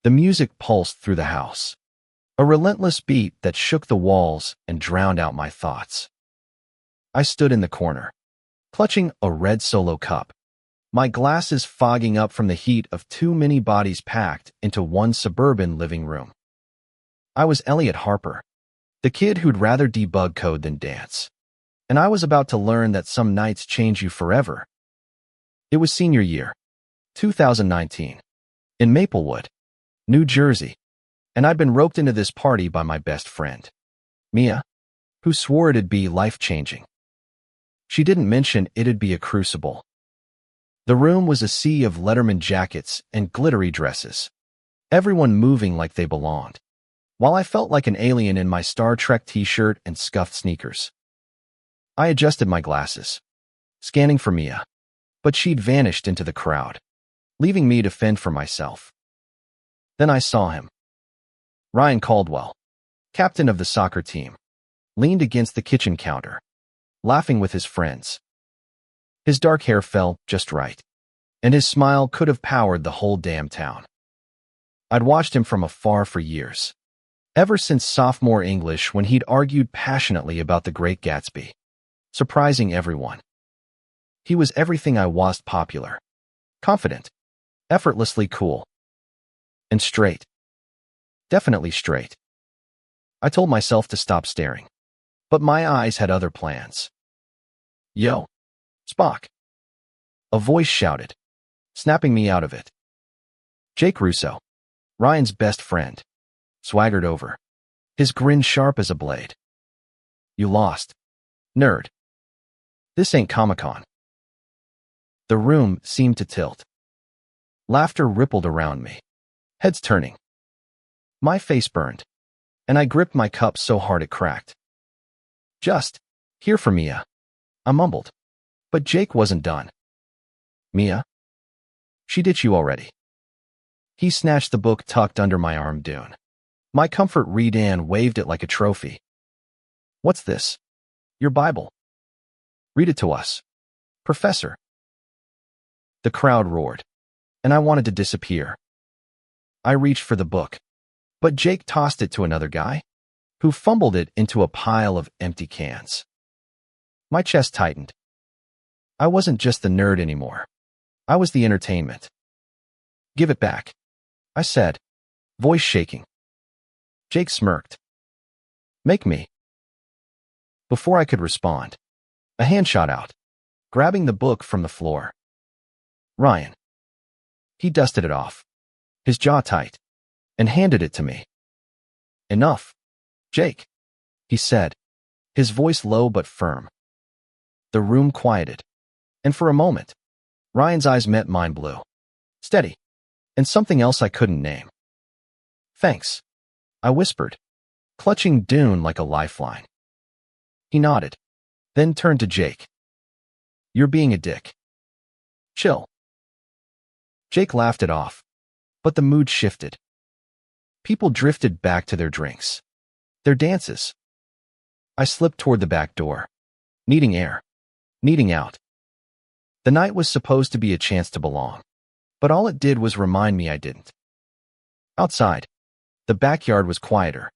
The music pulsed through the house, a relentless beat that shook the walls and drowned out my thoughts. I stood in the corner, clutching a red Solo cup, my glasses fogging up from the heat of too many bodies packed into one suburban living room. I was Elliot Harper, the kid who'd rather debug code than dance, and I was about to learn that some nights change you forever. It was senior year, 2019, in Maplewood, New Jersey, and I'd been roped into this party by my best friend, Mia, who swore it'd be life-changing. She didn't mention it'd be a crucible. The room was a sea of Letterman jackets and glittery dresses, everyone moving like they belonged, while I felt like an alien in my Star Trek t-shirt and scuffed sneakers. I adjusted my glasses, scanning for Mia, but she'd vanished into the crowd, leaving me to fend for myself. Then I saw him. Ryan Caldwell, captain of the soccer team, leaned against the kitchen counter, laughing with his friends. His dark hair fell just right, and his smile could have powered the whole damn town. I'd watched him from afar for years, ever since sophomore English when he'd argued passionately about The Great Gatsby, surprising everyone. He was everything I was: popular, confident, effortlessly cool, and straight. Definitely straight. I told myself to stop staring, but my eyes had other plans. "Yo, Spock," a voice shouted, snapping me out of it. Jake Russo, Ryan's best friend, swaggered over, his grin sharp as a blade. "You lost, nerd. This ain't Comic-Con." The room seemed to tilt. Laughter rippled around me, heads turning. My face burned, and I gripped my cup so hard it cracked. "Just here for Mia," I mumbled, but Jake wasn't done. "Mia? She ditched you already." He snatched the book tucked under my arm. Dune. My comfort read and waved it like a trophy. "What's this?" "Your Bible." "Read it to us, Professor." The crowd roared, and I wanted to disappear. I reached for the book, but Jake tossed it to another guy, who fumbled it into a pile of empty cans. My chest tightened. I wasn't just the nerd anymore. I was the entertainment. "Give it back," I said, voice shaking. Jake smirked. "Make me." Before I could respond, a hand shot out, grabbing the book from the floor. Ryan. He dusted it off, his jaw tight, and handed it to me. "Enough, Jake," he said, his voice low but firm. The room quieted, and for a moment, Ryan's eyes met mine, blue, steady, and something else I couldn't name. "Thanks," I whispered, clutching Dune like a lifeline. He nodded, then turned to Jake. "You're being a dick. Chill." Jake laughed it off, but the mood shifted. People drifted back to their drinks, their dances. I slipped toward the back door, needing air, needing out. The night was supposed to be a chance to belong, but all it did was remind me I didn't. Outside, the backyard was quieter,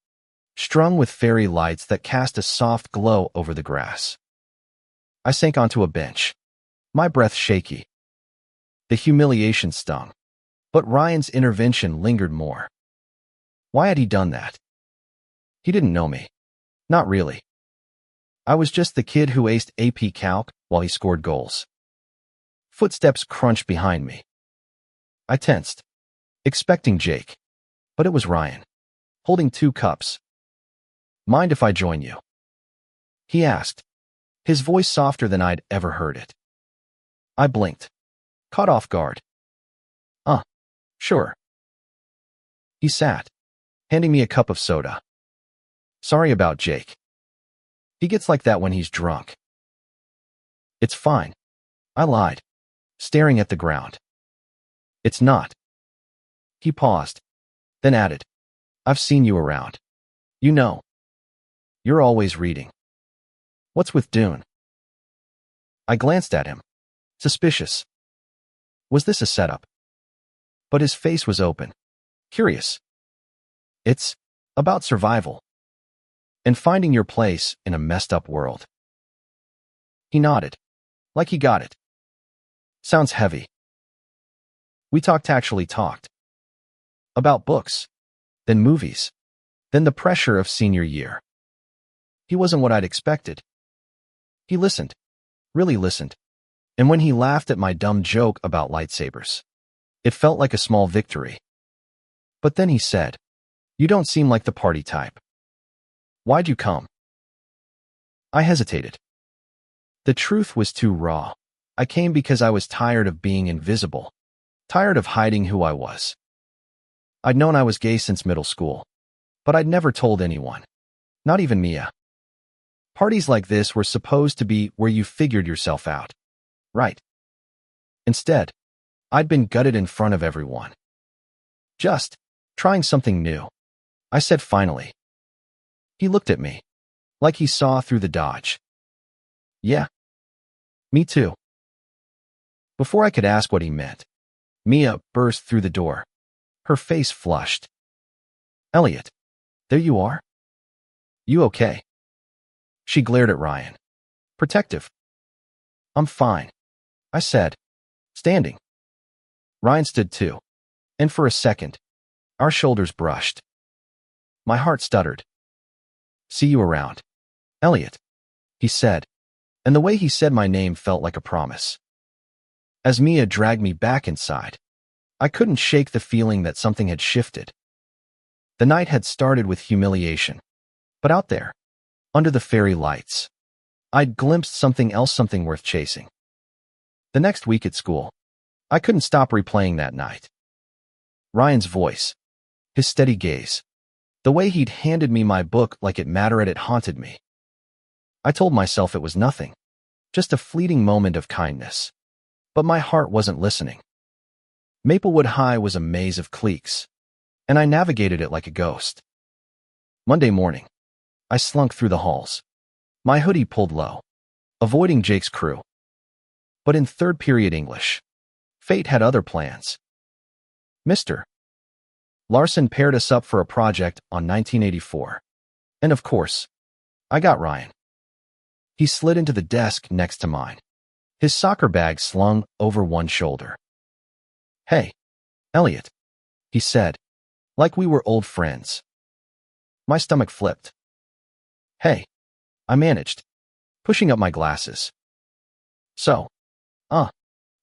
strung with fairy lights that cast a soft glow over the grass. I sank onto a bench, my breath shaky. The humiliation stung, but Ryan's intervention lingered more. Why had he done that? He didn't know me. Not really. I was just the kid who aced AP Calc while he scored goals. Footsteps crunched behind me. I tensed, expecting Jake, but it was Ryan, holding 2 cups. "Mind if I join you?" he asked, his voice softer than I'd ever heard it. I blinked, caught off guard. Sure." He sat, handing me a cup of soda. "Sorry about Jake. He gets like that when he's drunk." "It's fine," I lied, staring at the ground. "It's not." He paused, then added, "I've seen you around. You know. You're always reading. What's with Dune?" I glanced at him, suspicious. Was this a setup? But his face was open, curious. It's about survival and finding your place in a messed up world. He nodded, like he got it. Sounds heavy. We actually talked. About books, then movies, then the pressure of senior year. He wasn't what I'd expected. He listened, really listened, and when he laughed at my dumb joke about lightsabers, it felt like a small victory. But then he said, "You don't seem like the party type. Why'd you come?" I hesitated. The truth was too raw. I came because I was tired of being invisible, tired of hiding who I was. I'd known I was gay since middle school, but I'd never told anyone, not even Mia. Parties like this were supposed to be where you figured yourself out, right? Instead, I'd been gutted in front of everyone. Just trying something new, I said finally. He looked at me, like he saw through the dodge. Yeah, me too. Before I could ask what he meant, Mia burst through the door, her face flushed. "Elliot, there you are? You okay?" She glared at Ryan, protective. "I'm fine," I said, standing. Ryan stood too, and for a second, our shoulders brushed. My heart stuttered. "See you around, Elliot," he said, and the way he said my name felt like a promise. As Mia dragged me back inside, I couldn't shake the feeling that something had shifted. The night had started with humiliation, but out there, under the fairy lights, I'd glimpsed something else, something worth chasing. The next week at school, I couldn't stop replaying that night. Ryan's voice, his steady gaze, the way he'd handed me my book like it mattered, it haunted me. I told myself it was nothing, just a fleeting moment of kindness. But my heart wasn't listening. Maplewood High was a maze of cliques, and I navigated it like a ghost. Monday morning, I slunk through the halls, my hoodie pulled low, avoiding Jake's crew. But in third period English, fate had other plans. Mr. Larson paired us up for a project on 1984. And of course, I got Ryan. He slid into the desk next to mine, his soccer bag slung over one shoulder. "Hey, Elliot," he said, like we were old friends. My stomach flipped. "Hey," I managed, pushing up my glasses. "So,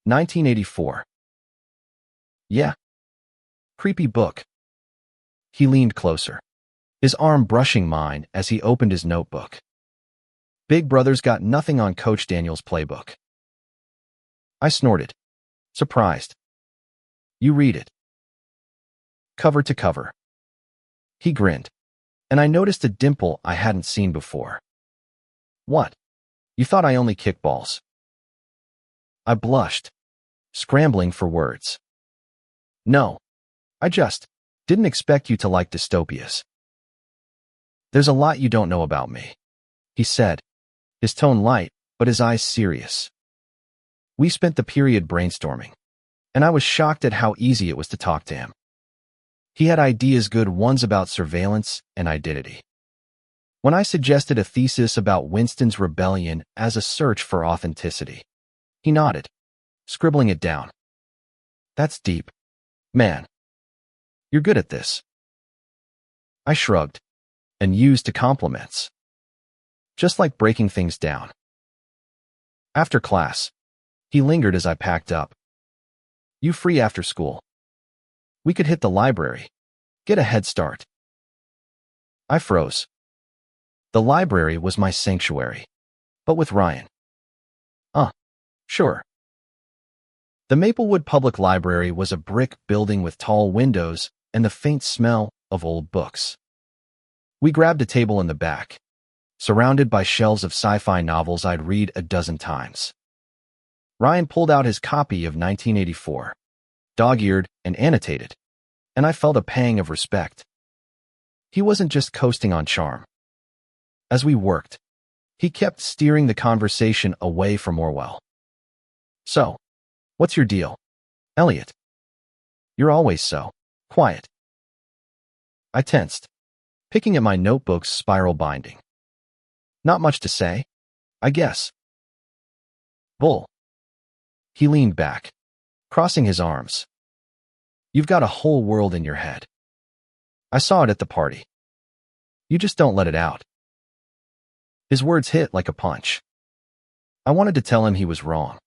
1984. Yeah. Creepy book." He leaned closer, his arm brushing mine as he opened his notebook. "Big Brother's got nothing on Coach Daniel's playbook." I snorted, surprised. "You read it. Cover to cover." He grinned, and I noticed a dimple I hadn't seen before. "What? You thought I only kick balls?" I blushed, scrambling for words. "No, I just didn't expect you to like dystopias." "There's a lot you don't know about me," he said, his tone light, but his eyes serious. We spent the period brainstorming, and I was shocked at how easy it was to talk to him. He had ideas, good ones about surveillance and identity. When I suggested a thesis about Winston's rebellion as a search for authenticity, he nodded, scribbling it down. "That's deep. Man, you're good at this." I shrugged and used to compliments. Just like breaking things down. After class, he lingered as I packed up. "You free after school? We could hit the library, get a head start." I froze. The library was my sanctuary, but with Ryan. Sure." The Maplewood Public Library was a brick building with tall windows and the faint smell of old books. We grabbed a table in the back, surrounded by shelves of sci-fi novels I'd read a dozen times. Ryan pulled out his copy of 1984, dog-eared and annotated, and I felt a pang of respect. He wasn't just coasting on charm. As we worked, he kept steering the conversation away from Orwell. "So, what's your deal, Elliot? You're always so quiet." I tensed, picking at my notebook's spiral binding. Not much to say, I guess. Bull. He leaned back, crossing his arms. You've got a whole world in your head. I saw it at the party. You just don't let it out. His words hit like a punch. I wanted to tell him he was wrong,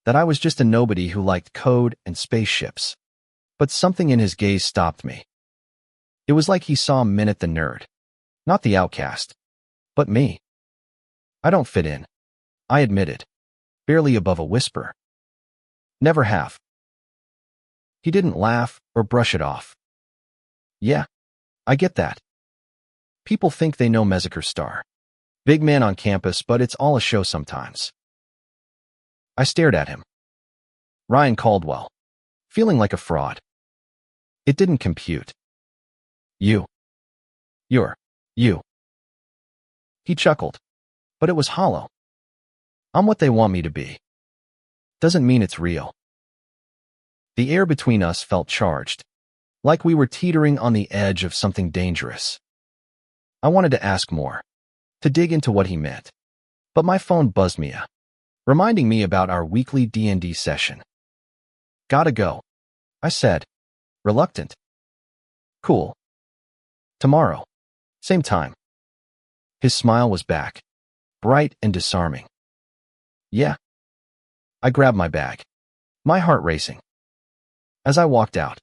that I was just a nobody who liked code and spaceships. But something in his gaze stopped me. It was like he saw Minute the nerd, not the outcast, but me. I don't fit in, I admitted, barely above a whisper. Never have. He didn't laugh or brush it off. Yeah, I get that. People think they know Meziker Star. Big man on campus, but it's all a show sometimes. I stared at him. Ryan Caldwell, feeling like a fraud. It didn't compute. You're you. He chuckled, but it was hollow. I'm what they want me to be. Doesn't mean it's real. The air between us felt charged, like we were teetering on the edge of something dangerous. I wanted to ask more, to dig into what he meant, but my phone buzzed me, reminding me about our weekly D&D session. Gotta go, I said, reluctant. Cool. Tomorrow, same time. His smile was back, bright and disarming. Yeah. I grabbed my bag, my heart racing. As I walked out,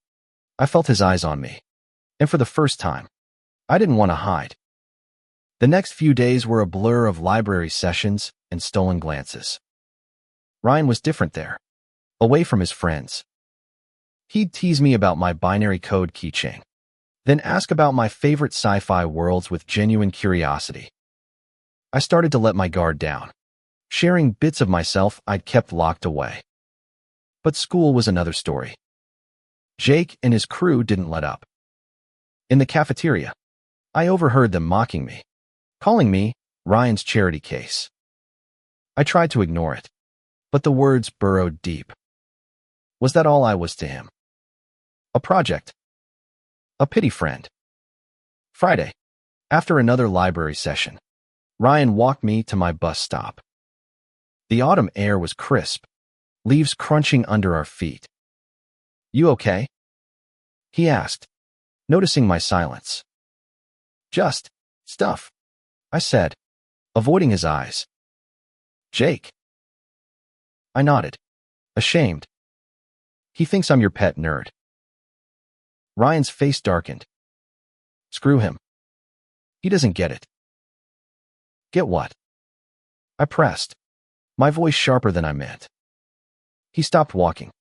I felt his eyes on me, and for the first time, I didn't want to hide. The next few days were a blur of library sessions and stolen glances. Ryan was different there, away from his friends. He'd tease me about my binary code keychain, then ask about my favorite sci-fi worlds with genuine curiosity. I started to let my guard down, sharing bits of myself I'd kept locked away. But school was another story. Jake and his crew didn't let up. In the cafeteria, I overheard them mocking me, calling me Ryan's charity case. I tried to ignore it, but the words burrowed deep. Was that all I was to him? A project? A pity friend? Friday, after another library session, Ryan walked me to my bus stop. The autumn air was crisp, leaves crunching under our feet. You okay? He asked, noticing my silence. Just stuff, I said, avoiding his eyes. Jake. I nodded, ashamed. He thinks I'm your pet nerd. Ryan's face darkened. Screw him. He doesn't get it. Get what? I pressed, my voice sharper than I meant. He stopped walking,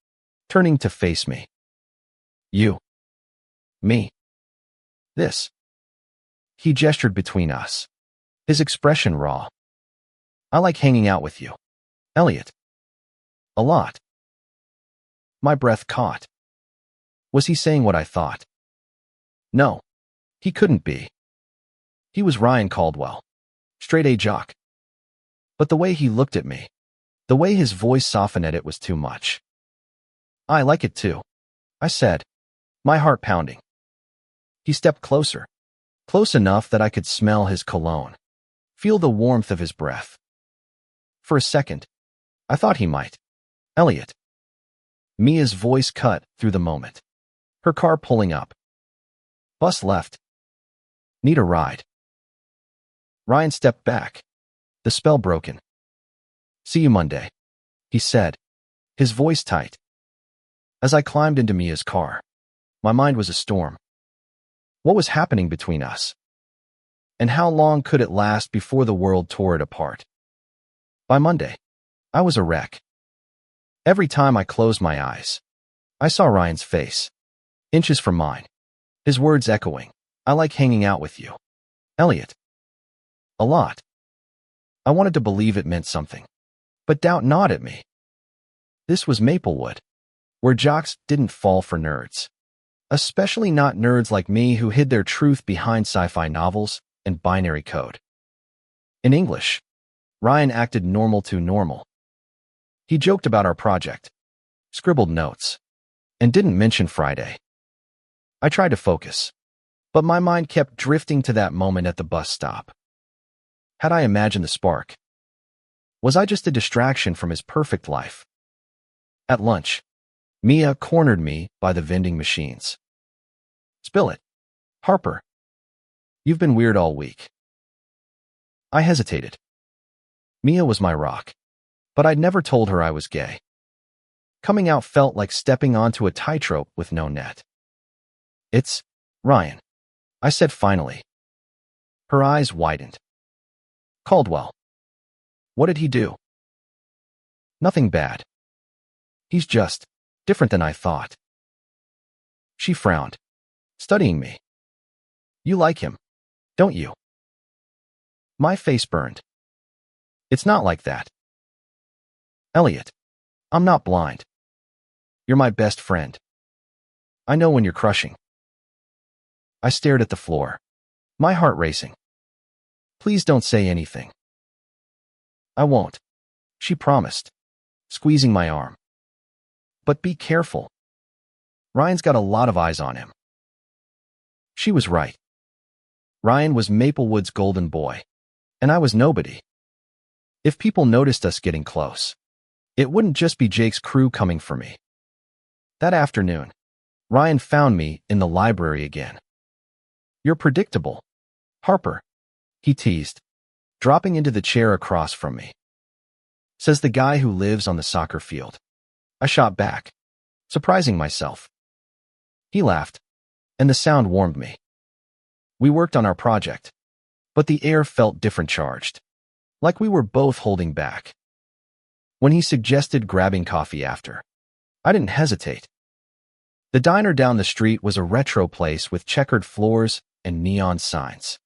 turning to face me. You. Me. This. He gestured between us, his expression raw. I like hanging out with you, Elliot. A lot. My breath caught. Was he saying what I thought? No, he couldn't be. He was Ryan Caldwell, straight-A jock. But the way he looked at me, the way his voice softened at it was too much. I like it too, I said, my heart pounding. He stepped closer, close enough that I could smell his cologne, feel the warmth of his breath. For a second, I thought he might. Elliot. Mia's voice cut through the moment. Her car pulling up. Bus left. Need a ride. Ryan stepped back, the spell broken. See you Monday, he said, his voice tight. As I climbed into Mia's car, my mind was a storm. What was happening between us? And how long could it last before the world tore it apart? By Monday, I was a wreck. Every time I closed my eyes, I saw Ryan's face, inches from mine, his words echoing, I like hanging out with you, Elliot. A lot. I wanted to believe it meant something, but doubt gnawed at me. This was Maplewood, where jocks didn't fall for nerds, especially not nerds like me who hid their truth behind sci-fi novels and binary code. In English, Ryan acted normal to normal. He joked about our project, scribbled notes, and didn't mention Friday. I tried to focus, But my mind kept drifting to that moment at the bus stop. Had I imagined the spark? Was I just a distraction from his perfect life? At lunch, Mia cornered me by the vending machines. Spill it. Harper. You've been weird all week. I hesitated. Mia was my rock, but I'd never told her I was gay. Coming out felt like stepping onto a tightrope with no net. It's Ryan, I said finally. Her eyes widened. Caldwell. What did he do? Nothing bad. He's just different than I thought. She frowned, studying me. You like him, don't you? My face burned. It's not like that. Elliot, I'm not blind. You're my best friend. I know when you're crushing. I stared at the floor, my heart racing. Please don't say anything. I won't, she promised, squeezing my arm. But be careful. Ryan's got a lot of eyes on him. She was right. Ryan was Maplewood's golden boy, and I was nobody. If people noticed us getting close, it wouldn't just be Jake's crew coming for me. That afternoon, Ryan found me in the library again. You're predictable, Harper, he teased, dropping into the chair across from me. Says the guy who lives on the soccer field. I shot back, surprising myself. He laughed, and the sound warmed me. We worked on our project, but the air felt different charged, like we were both holding back. When he suggested grabbing coffee after, I didn't hesitate. The diner down the street was a retro place with checkered floors and neon signs.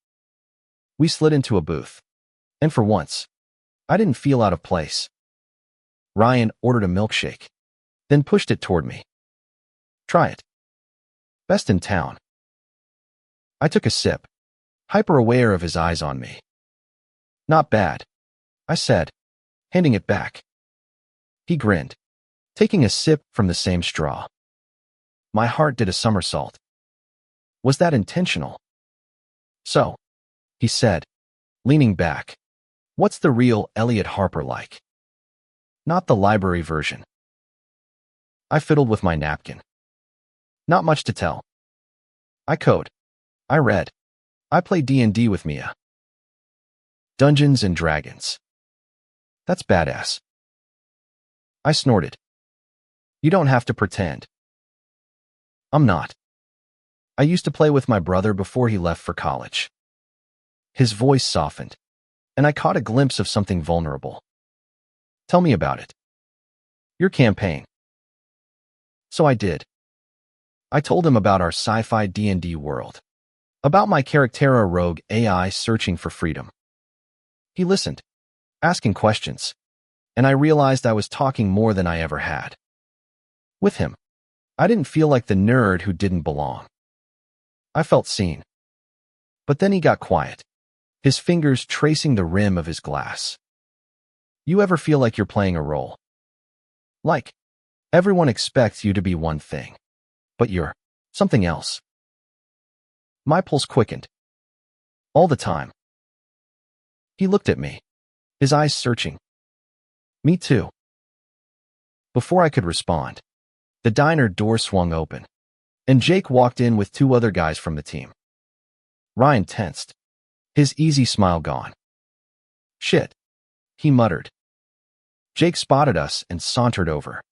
We slid into a booth, and for once, I didn't feel out of place. Ryan ordered a milkshake, then pushed it toward me. Try it. Best in town. I took a sip, hyper-aware of his eyes on me. Not bad, I said, handing it back. He grinned, taking a sip from the same straw. My heart did a somersault. Was that intentional? So, he said, leaning back, what's the real Elliot Harper like? Not the library version. I fiddled with my napkin. Not much to tell. I code. I read. I play D&D with Mia. Dungeons and Dragons. That's badass. I snorted. You don't have to pretend. I'm not. I used to play with my brother before he left for college. His voice softened, and I caught a glimpse of something vulnerable. Tell me about it. Your campaign. So I did. I told him about our sci-fi D&D world. About my Charactera rogue AI searching for freedom. He listened, asking questions, and I realized I was talking more than I ever had. With him, I didn't feel like the nerd who didn't belong. I felt seen. But then he got quiet, his fingers tracing the rim of his glass. You ever feel like you're playing a role? Like, everyone expects you to be one thing, but you're something else. My pulse quickened. All the time. He looked at me, his eyes searching. Me too. Before I could respond, the diner door swung open, and Jake walked in with two other guys from the team. Ryan tensed, his easy smile gone. Shit, he muttered. Jake spotted us and sauntered over.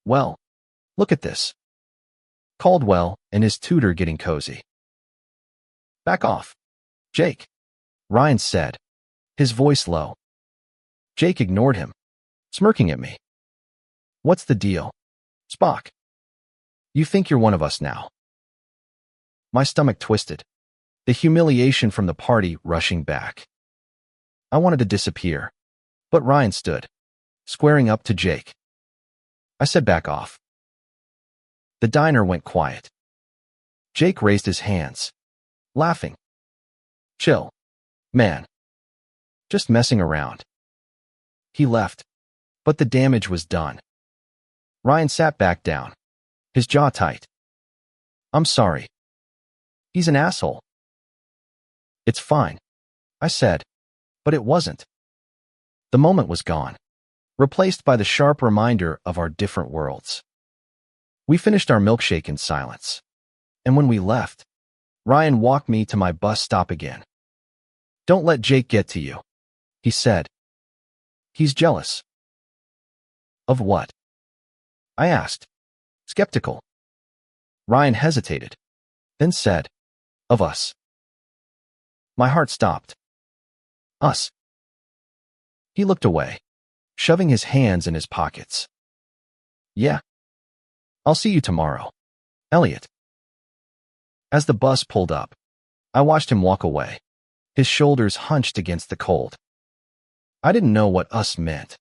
Well, look at this. Caldwell and his tutor getting cozy. Back off, Jake, Ryan said, his voice low. Jake ignored him, smirking at me. What's the deal, Spock? You think you're one of us now? My stomach twisted, the humiliation from the party rushing back. I wanted to disappear, but Ryan stood, squaring up to Jake. I said back off. The diner went quiet. Jake raised his hands, laughing. Chill, man. Just messing around. He left, but the damage was done. Ryan sat back down, his jaw tight. I'm sorry. He's an asshole. It's fine, I said, but it wasn't. The moment was gone, replaced by the sharp reminder of our different worlds. We finished our milkshake in silence, and when we left, Ryan walked me to my bus stop again. Don't let Jake get to you, he said. He's jealous. Of what? I asked, skeptical. Ryan hesitated, then said, of us. My heart stopped. Us. He looked away, shoving his hands in his pockets. Yeah. I'll see you tomorrow, Elliot. As the bus pulled up, I watched him walk away, his shoulders hunched against the cold. I didn't know what us meant,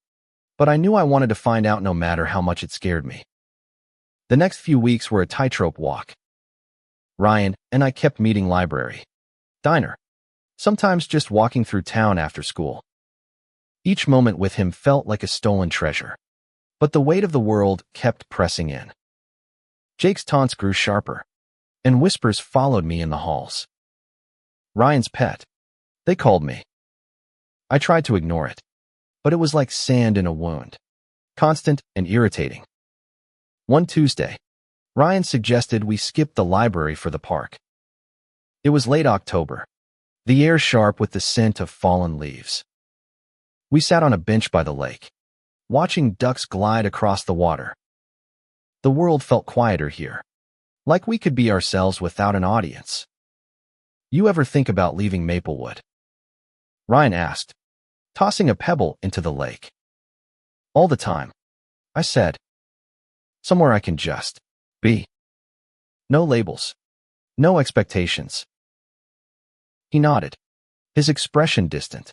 but I knew I wanted to find out no matter how much it scared me. The next few weeks were a tightrope walk. Ryan and I kept meeting library, diner, sometimes just walking through town after school. Each moment with him felt like a stolen treasure, but the weight of the world kept pressing in. Jake's taunts grew sharper, and whispers followed me in the halls. Ryan's pet, they called me. I tried to ignore it, but it was like sand in a wound, constant and irritating. One Tuesday, Ryan suggested we skip the library for the park. It was late October, the air sharp with the scent of fallen leaves. We sat on a bench by the lake, watching ducks glide across the water. The world felt quieter here, like we could be ourselves without an audience. You ever think about leaving Maplewood? Ryan asked, tossing a pebble into the lake. All the time, I said. Somewhere I can just be. No labels. No expectations. He nodded, his expression distant.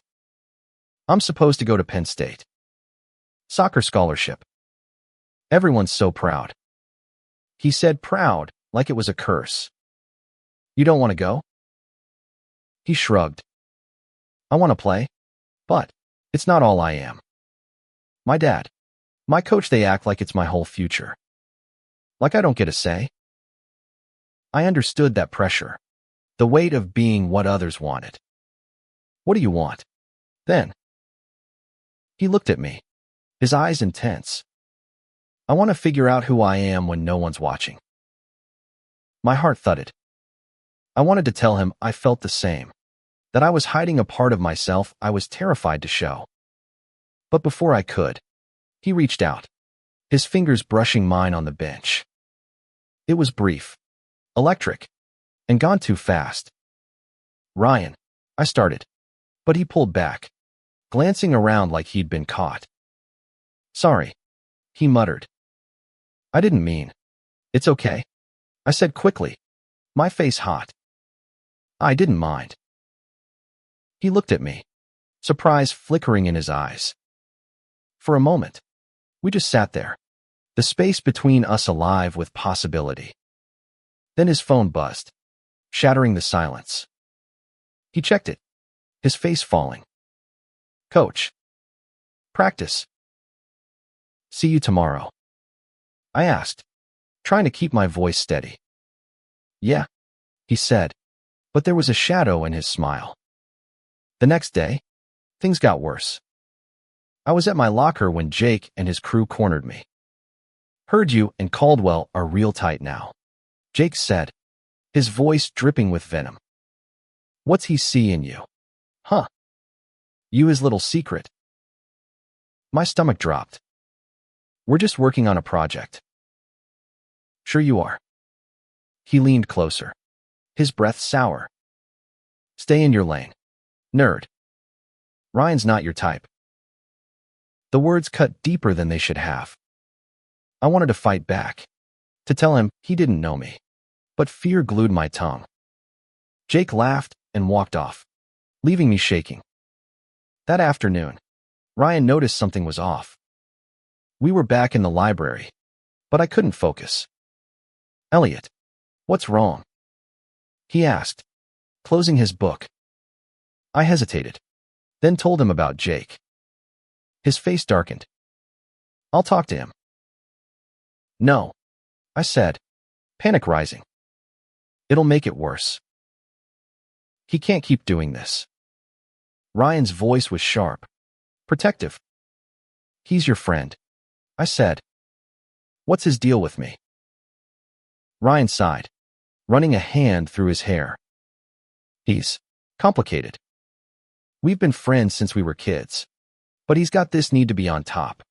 I'm supposed to go to Penn State. Soccer scholarship. Everyone's so proud. He said proud, like it was a curse. You don't want to go? He shrugged. I want to play, but it's not all I am. My dad, my coach, they act like it's my whole future. Like I don't get a say. I understood that pressure, the weight of being what others wanted. What do you want, then? He looked at me, his eyes intense. I want to figure out who I am when no one's watching. My heart thudded. I wanted to tell him I felt the same, that I was hiding a part of myself I was terrified to show. But before I could, he reached out, his fingers brushing mine on the bench. It was brief, electric, and gone too fast. Ryan, I started, but he pulled back, glancing around like he'd been caught. Sorry, he muttered. I didn't mean. It's okay, I said quickly, my face hot. I didn't mind. He looked at me, surprise flickering in his eyes. For a moment, we just sat there, the space between us alive with possibility. Then his phone buzzed, shattering the silence. He checked it, his face falling. Coach. Practice. See you tomorrow, I asked, trying to keep my voice steady. Yeah, he said, but there was a shadow in his smile. The next day, things got worse. I was at my locker when Jake and his crew cornered me. Heard you and Caldwell are real tight now, Jake said, his voice dripping with venom. What's he see in you? Huh? You his little secret. My stomach dropped. We're just working on a project. Sure you are. He leaned closer, his breath sour. Stay in your lane, nerd. Ryan's not your type. The words cut deeper than they should have. I wanted to fight back, to tell him he didn't know me, but fear glued my tongue. Jake laughed and walked off, leaving me shaking. That afternoon, Ryan noticed something was off. We were back in the library, but I couldn't focus. Elliot, what's wrong? He asked, closing his book. I hesitated, then told him about Jake. His face darkened. I'll talk to him. No, I said, panic rising. It'll make it worse. He can't keep doing this. Ryan's voice was sharp, protective. He's your friend, I said. What's his deal with me? Ryan sighed, running a hand through his hair. He's complicated. We've been friends since we were kids, but he's got this need to be on top.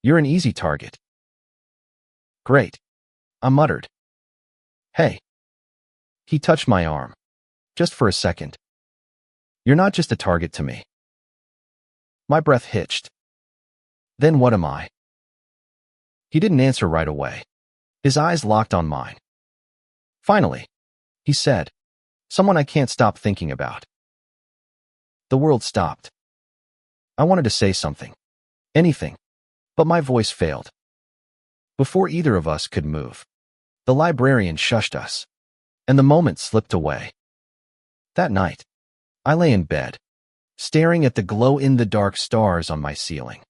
You're an easy target. Great, I muttered. Hey. He touched my arm, just for a second. You're not just a target to me. My breath hitched. Then what am I? He didn't answer right away. His eyes locked on mine. Finally, he said, someone I can't stop thinking about. The world stopped. I wanted to say something, anything, but my voice failed. Before either of us could move, the librarian shushed us, and the moment slipped away. That night, I lay in bed, staring at the glow-in-the-dark stars on my ceiling.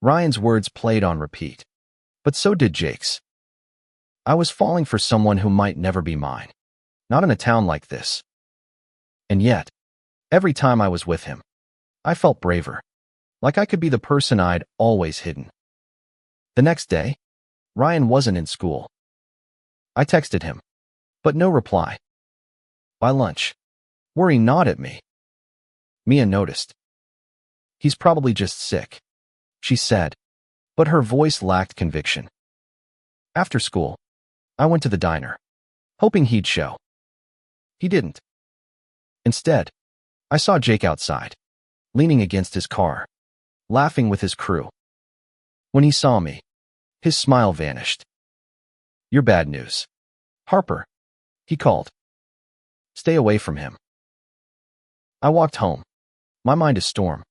Ryan's words played on repeat, but so did Jake's. I was falling for someone who might never be mine, not in a town like this. And yet, every time I was with him, I felt braver, like I could be the person I'd always hidden. The next day, Ryan wasn't in school. I texted him, but no reply. By lunch, worry gnawed at me. Mia noticed. He's probably just sick, she said, but her voice lacked conviction. After school, I went to the diner, hoping he'd show. He didn't. Instead, I saw Jake outside, leaning against his car, laughing with his crew. When he saw me, his smile vanished. You're bad news. Harper, he called. Stay away from him. I walked home, my mind a storm.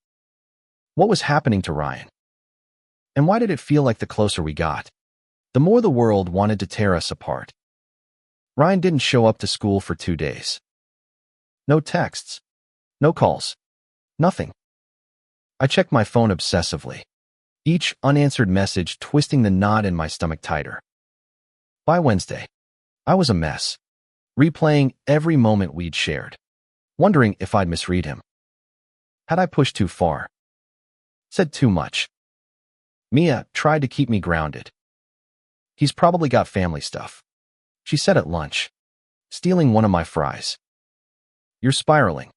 What was happening to Ryan? And why did it feel like the closer we got, the more the world wanted to tear us apart? Ryan didn't show up to school for 2 days. No texts, no calls, nothing. I checked my phone obsessively, each unanswered message twisting the knot in my stomach tighter. By Wednesday, I was a mess, replaying every moment we'd shared, wondering if I'd misread him. Had I pushed too far? Said too much? Mia tried to keep me grounded. He's probably got family stuff, she said at lunch, stealing one of my fries. You're spiraling.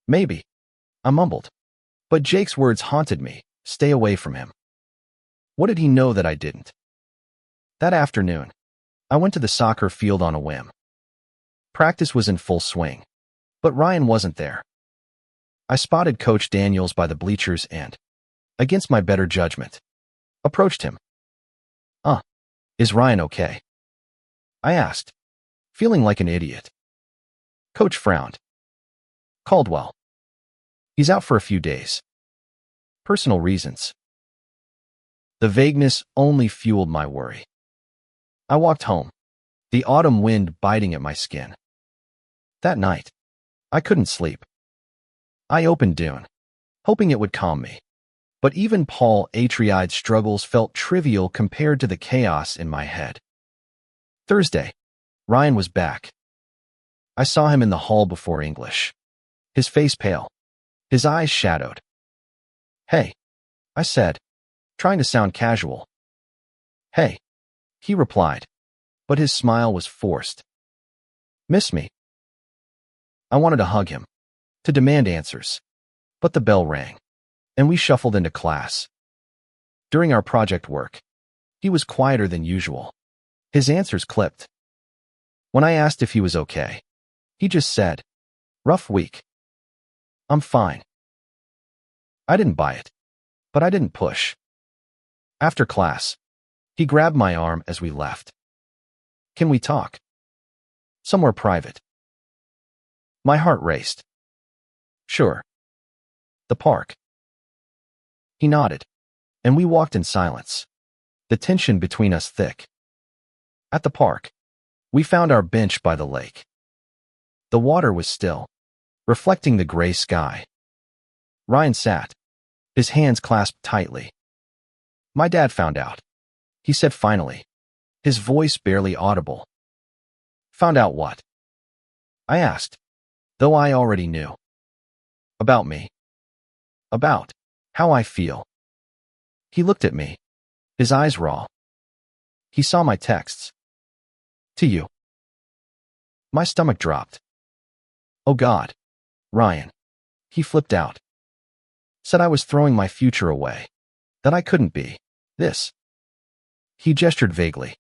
Maybe, I mumbled, but Jake's words haunted me. Stay away from him. What did he know that I didn't? That afternoon, I went to the soccer field on a whim. Practice was in full swing, but Ryan wasn't there. I spotted Coach Daniels by the bleachers and, against my better judgment, approached him. Is Ryan okay? I asked, feeling like an idiot. Coach frowned. Caldwell. He's out for a few days. Personal reasons. The vagueness only fueled my worry. I walked home, the autumn wind biting at my skin. That night, I couldn't sleep. I opened Dune, hoping it would calm me. But even Paul Atreides' struggles felt trivial compared to the chaos in my head. Thursday, Ryan was back. I saw him in the hall before English, his face pale, his eyes shadowed. Hey, I said, trying to sound casual. Hey, he replied, but his smile was forced. Miss me? I wanted to hug him, to demand answers, but the bell rang, and we shuffled into class. During our project work, he was quieter than usual. His answers clipped. When I asked if he was okay, he just said, rough week. I'm fine. I didn't buy it, but I didn't push. After class, he grabbed my arm as we left. Can we talk? Somewhere private. My heart raced. Sure. The park. He nodded, and we walked in silence, the tension between us thick. At the park, we found our bench by the lake. The water was still, reflecting the gray sky. Ryan sat, his hands clasped tightly. My dad found out, he said finally, his voice barely audible. Found out what? I asked, though I already knew. About me. About how I feel. He looked at me, his eyes raw. He saw my texts. To you. My stomach dropped. Oh God. Ryan. He flipped out. Said I was throwing my future away. That I couldn't be. This. He gestured vaguely,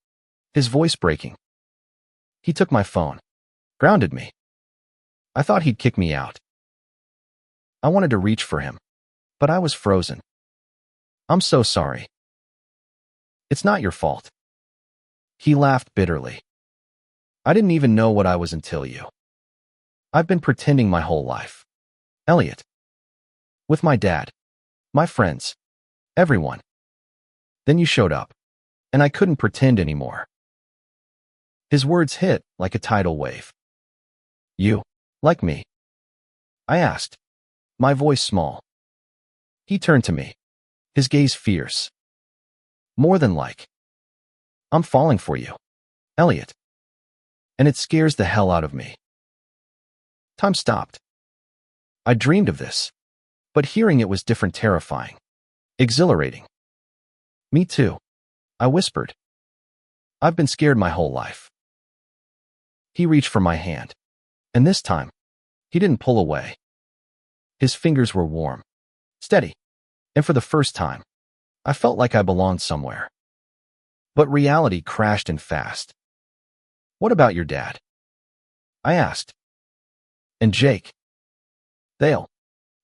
his voice breaking. He took my phone. Grounded me. I thought he'd kick me out. I wanted to reach for him, but I was frozen. I'm so sorry. It's not your fault. He laughed bitterly. I didn't even know what I was until you. I've been pretending my whole life. Elliot. With my dad. My friends. Everyone. Then you showed up, and I couldn't pretend anymore. His words hit like a tidal wave. You, like me? I asked, my voice small. He turned to me, his gaze fierce. More than like. I'm falling for you, Elliot. And it scares the hell out of me. Time stopped. I dreamed of this, but hearing it was different, terrifying, exhilarating. Me too, I whispered. I've been scared my whole life. He reached for my hand, and this time, he didn't pull away. His fingers were warm, steady, and for the first time, I felt like I belonged somewhere. But reality crashed in fast. What about your dad? I asked. And Jake?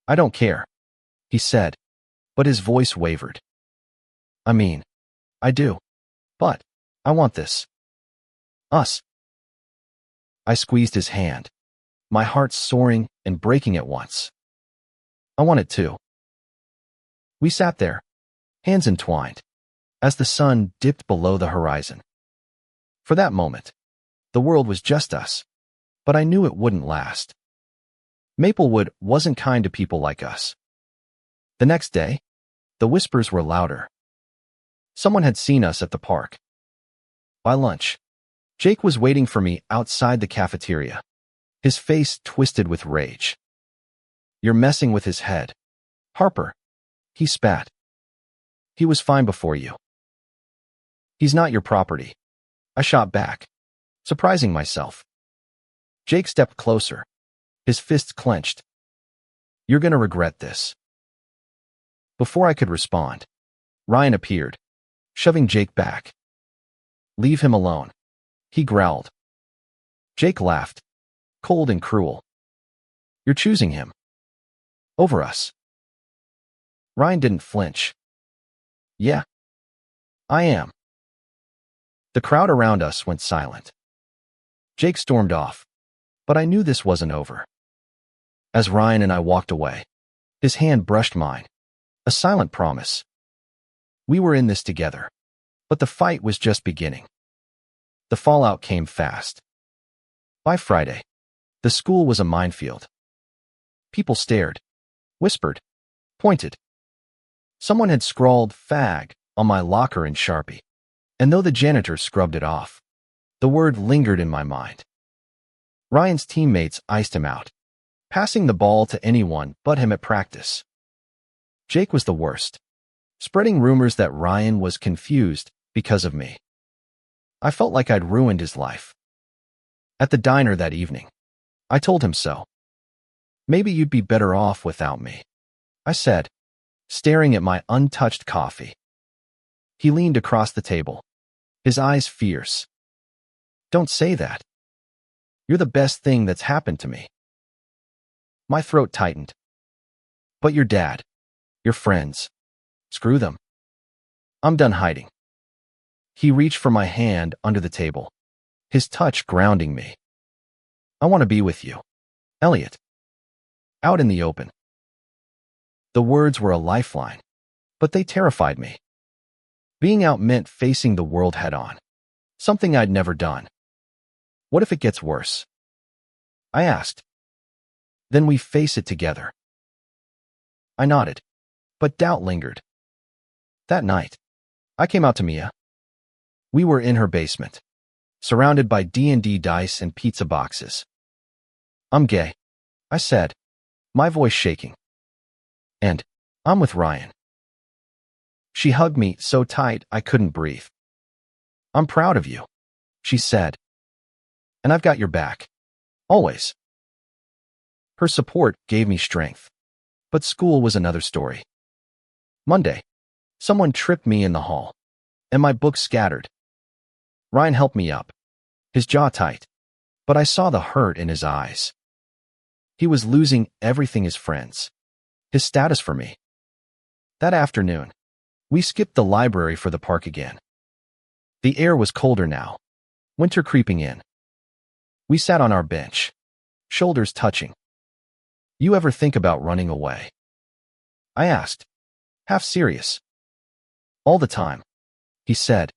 I don't care, he said, but his voice wavered. I mean, I do, but I want this. Us. I squeezed his hand, my heart soaring and breaking at once. I want it too. We sat there, hands entwined, as the sun dipped below the horizon. For that moment, the world was just us, but I knew it wouldn't last. Maplewood wasn't kind to people like us. The next day, the whispers were louder. Someone had seen us at the park. By lunch, Jake was waiting for me outside the cafeteria, his face twisted with rage. You're messing with his head. Harper. He spat. He was fine before you. He's not your property. I shot back, surprising myself. Jake stepped closer, his fists clenched. You're gonna regret this. Before I could respond, Ryan appeared, shoving Jake back. Leave him alone, he growled. Jake laughed, cold and cruel. You're choosing him. Over us. Ryan didn't flinch. Yeah. I am. The crowd around us went silent. Jake stormed off, but I knew this wasn't over. As Ryan and I walked away, his hand brushed mine, a silent promise. We were in this together, but the fight was just beginning. The fallout came fast. By Friday, the school was a minefield. People stared, whispered, pointed. Someone had scrawled "fag" on my locker in Sharpie, and though the janitor scrubbed it off, the word lingered in my mind. Ryan's teammates iced him out, passing the ball to anyone but him at practice. Jake was the worst, spreading rumors that Ryan was confused because of me. I felt like I'd ruined his life. At the diner that evening, I told him so. Maybe you'd be better off without me, I said, staring at my untouched coffee. He leaned across the table, his eyes fierce. Don't say that. You're the best thing that's happened to me. My throat tightened. But your dad, your friends, screw them. I'm done hiding. He reached for my hand under the table, his touch grounding me. I want to be with you, Elliot. Out in the open. The words were a lifeline, but they terrified me. Being out meant facing the world head-on, something I'd never done. What if it gets worse? I asked. Then we face it together. I nodded, but doubt lingered. That night, I came out to Mia. We were in her basement, surrounded by D&D dice and pizza boxes. I'm gay, I said, my voice shaking. And I'm with Ryan. She hugged me so tight I couldn't breathe. I'm proud of you, she said. And I've got your back. Always. Her support gave me strength. But school was another story. Monday, someone tripped me in the hall, and my books scattered. Ryan helped me up, his jaw tight, but I saw the hurt in his eyes. He was losing everything: his friends, his status for me. That afternoon, we skipped the library for the park again. The air was colder now, winter creeping in. We sat on our bench, shoulders touching. You ever think about running away? I asked, half serious. All the time, he said.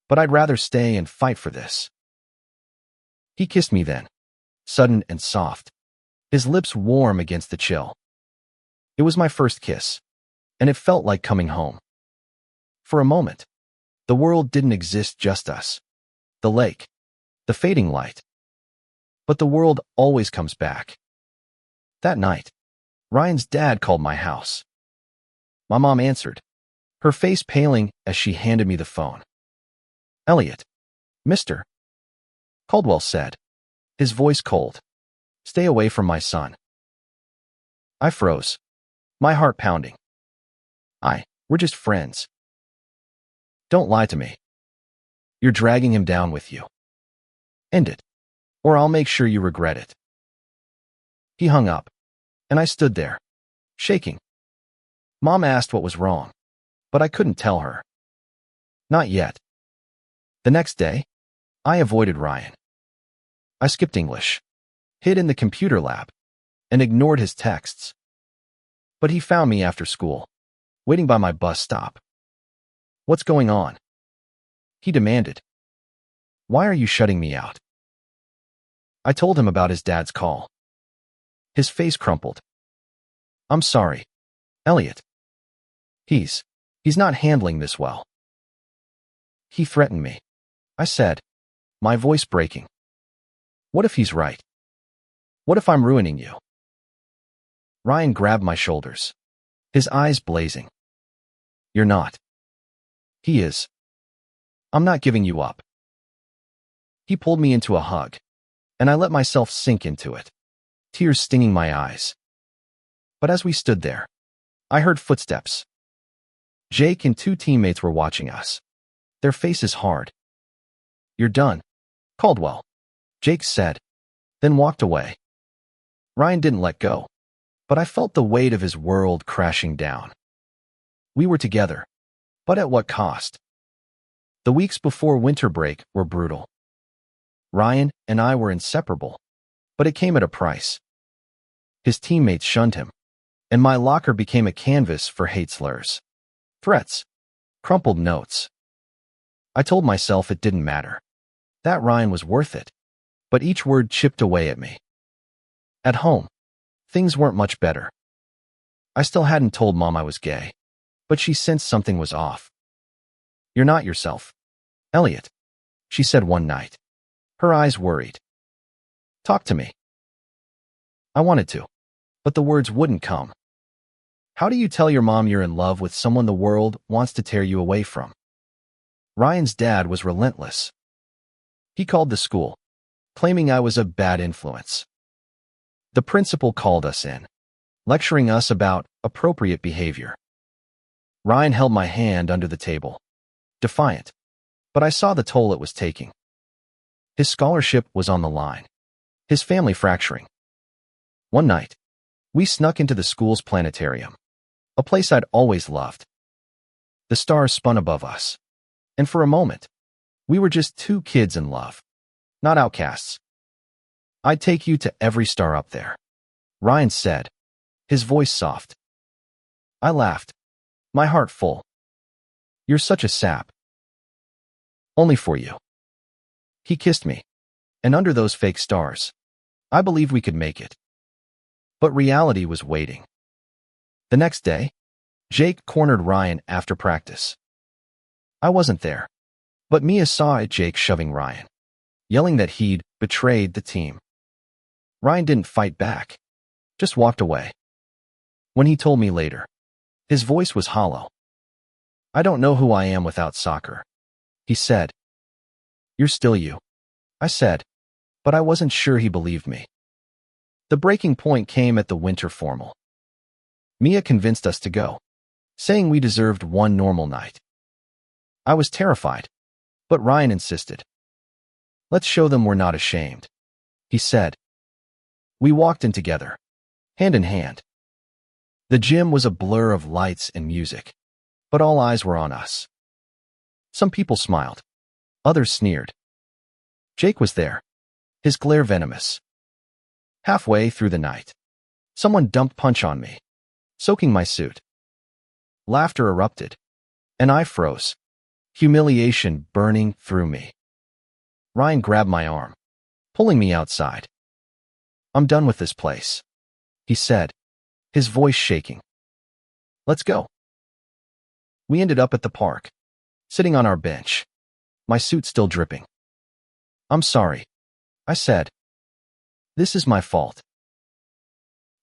But I'd rather stay and fight for this. He kissed me then, sudden and soft, his lips warm against the chill. It was my first kiss, and it felt like coming home. For a moment, the world didn't exist, just us, the lake, the fading light. But the world always comes back. That night, Ryan's dad called my house. My mom answered, her face paling as she handed me the phone. Elliot, Mr. Caldwell said, his voice cold. Stay away from my son. I froze, my heart pounding. We're just friends. Don't lie to me. You're dragging him down with you. End it, or I'll make sure you regret it. He hung up, and I stood there, shaking. Mom asked what was wrong, but I couldn't tell her. Not yet. The next day, I avoided Ryan. I skipped English, hid in the computer lab, and ignored his texts. But he found me after school, waiting by my bus stop. What's going on? He demanded. Why are you shutting me out? I told him about his dad's call. His face crumpled. I'm sorry, Elliot. He's not handling this well. He threatened me, I said, my voice breaking. What if he's right? What if I'm ruining you? Ryan grabbed my shoulders, his eyes blazing. You're not. He is. I'm not giving you up. He pulled me into a hug, and I let myself sink into it, tears stinging my eyes. But as we stood there, I heard footsteps. Jake and two teammates were watching us, their faces hard. You're done, Caldwell, Jake said, then walked away. Ryan didn't let go, but I felt the weight of his world crashing down. We were together, but at what cost? The weeks before winter break were brutal. Ryan and I were inseparable, but it came at a price. His teammates shunned him, and my locker became a canvas for hate slurs, threats, crumpled notes. I told myself it didn't matter, that Ryan was worth it, but each word chipped away at me. At home, things weren't much better. I still hadn't told Mom I was gay, but she sensed something was off. You're not yourself, Elliot, she said one night, her eyes worried. Talk to me. I wanted to, but the words wouldn't come. How do you tell your mom you're in love with someone the world wants to tear you away from? Ryan's dad was relentless. He called the school, claiming I was a bad influence. The principal called us in, lecturing us about appropriate behavior. Ryan held my hand under the table, defiant, but I saw the toll it was taking. His scholarship was on the line, his family fracturing. One night, we snuck into the school's planetarium, a place I'd always loved. The stars spun above us, and for a moment, we were just two kids in love, not outcasts. I'd take you to every star up there, Ryan said, his voice soft. I laughed, my heart full. You're such a sap. Only for you. He kissed me, and under those fake stars, I believed we could make it. But reality was waiting. The next day, Jake cornered Ryan after practice. I wasn't there, but Mia saw Jake shoving Ryan, yelling that he'd betrayed the team. Ryan didn't fight back, just walked away. When he told me later, his voice was hollow. "I don't know who I am without soccer," he said. "You're still you," I said, but I wasn't sure he believed me. The breaking point came at the winter formal. Mia convinced us to go, saying we deserved one normal night. I was terrified, but Ryan insisted. "Let's show them we're not ashamed," he said. We walked in together, hand in hand. The gym was a blur of lights and music, but all eyes were on us. Some people smiled, others sneered. Jake was there, his glare venomous. Halfway through the night, someone dumped punch on me, soaking my suit. Laughter erupted, and I froze, humiliation burning through me. Ryan grabbed my arm, pulling me outside. "I'm done with this place," he said, his voice shaking. "Let's go." We ended up at the park, sitting on our bench, my suit still dripping. "I'm sorry," I said. "This is my fault."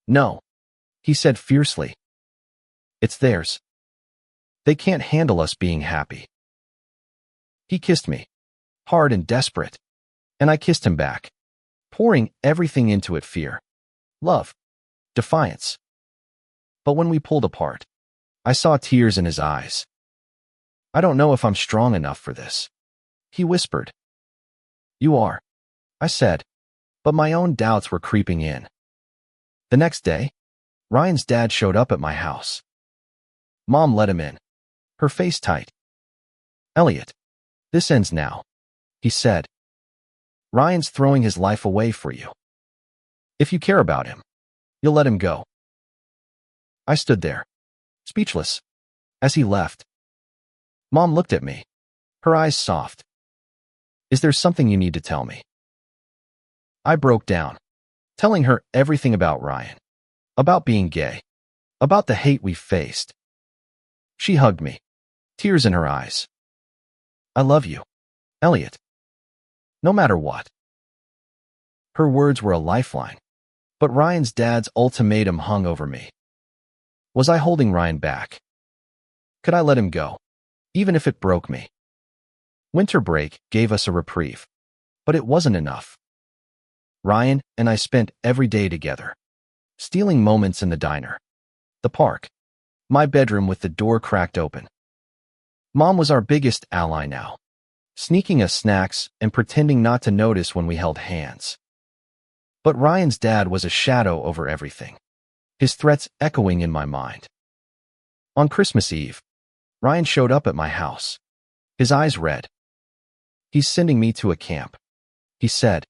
"No," he said fiercely. "It's theirs. They can't handle us being happy." He kissed me, hard and desperate, and I kissed him back, pouring everything into it: fear, love, defiance. But when we pulled apart, I saw tears in his eyes. "I don't know if I'm strong enough for this," he whispered. "You are," I said, but my own doubts were creeping in. The next day, Ryan's dad showed up at my house. Mom let him in, her face tight. "Elliot, this ends now," he said. "Ryan's throwing his life away for you. If you care about him, you'll let him go." I stood there, speechless, as he left. Mom looked at me, her eyes soft. "Is there something you need to tell me?" I broke down, telling her everything about Ryan, about being gay, about the hate we faced. She hugged me, tears in her eyes. "I love you, Elliot. No matter what." Her words were a lifeline, but Ryan's dad's ultimatum hung over me. Was I holding Ryan back? Could I let him go, even if it broke me? Winter break gave us a reprieve, but it wasn't enough. Ryan and I spent every day together, stealing moments in the diner, the park, my bedroom with the door cracked open. Mom was our biggest ally now, sneaking us snacks and pretending not to notice when we held hands. But Ryan's dad was a shadow over everything, his threats echoing in my mind. On Christmas Eve, Ryan showed up at my house, his eyes red. "He's sending me to a camp," he said,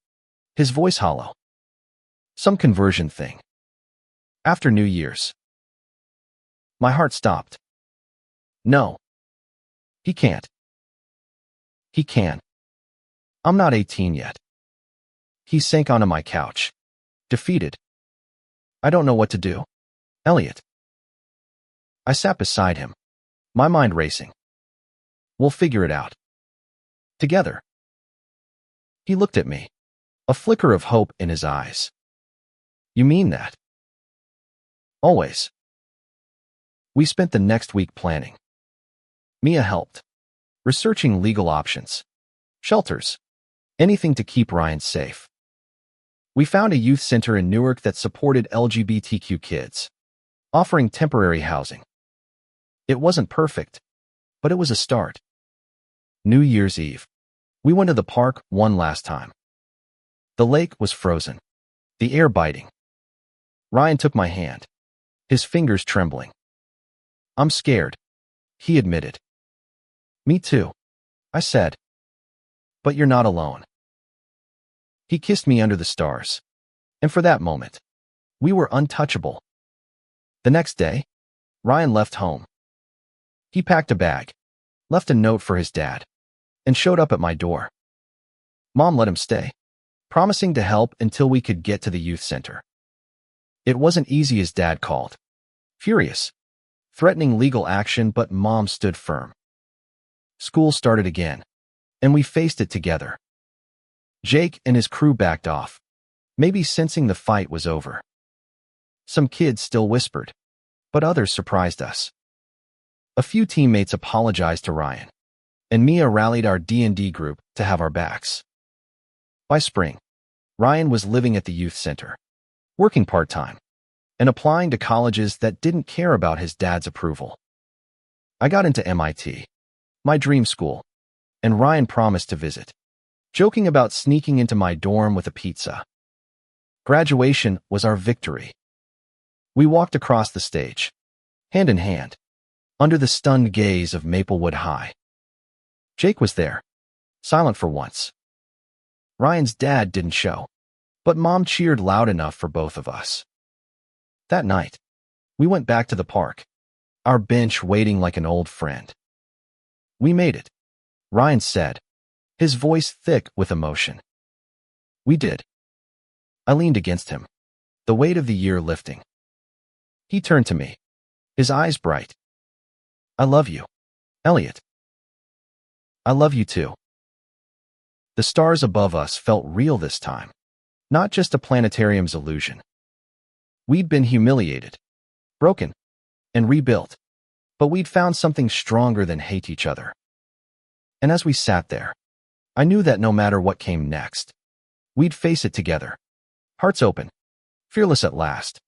his voice hollow. "Some conversion thing. After New Year's." My heart stopped. "No. He can't." "He can. I'm not 18 yet." He sank onto my couch, defeated. "I don't know what to do, Elliot." I sat beside him, my mind racing. "We'll figure it out. Together." He looked at me, a flicker of hope in his eyes. "You mean that?" "Always." We spent the next week planning. Mia helped, researching legal options, shelters, anything to keep Ryan safe. We found a youth center in Newark that supported LGBTQ kids, offering temporary housing. It wasn't perfect, but it was a start. New Year's Eve, we went to the park one last time. The lake was frozen, the air biting. Ryan took my hand, his fingers trembling. "I'm scared," he admitted. "Me too," I said. "But you're not alone." He kissed me under the stars, and for that moment, we were untouchable. The next day, Ryan left home. He packed a bag, left a note for his dad, and showed up at my door. Mom let him stay, promising to help until we could get to the youth center. It wasn't easy as Dad called, furious, threatening legal action, but Mom stood firm. School started again, and we faced it together. Jake and his crew backed off, maybe sensing the fight was over. Some kids still whispered, but others surprised us. A few teammates apologized to Ryan, and Mia rallied our D&D group to have our backs. By spring, Ryan was living at the youth center, working part-time, and applying to colleges that didn't care about his dad's approval. I got into MIT, my dream school, and Ryan promised to visit, joking about sneaking into my dorm with a pizza. Graduation was our victory. We walked across the stage, hand in hand, under the stunned gaze of Maplewood High. Jake was there, silent for once. Ryan's dad didn't show, but Mom cheered loud enough for both of us. That night, we went back to the park, our bench waiting like an old friend. "We made it," Ryan said, his voice thick with emotion. "We did." I leaned against him, the weight of the year lifting. He turned to me, his eyes bright. "I love you, Elliot." "I love you too." The stars above us felt real this time, not just a planetarium's illusion. We'd been humiliated, broken, and rebuilt, but we'd found something stronger than hate each other. And as we sat there, I knew that no matter what came next, we'd face it together, hearts open, fearless at last.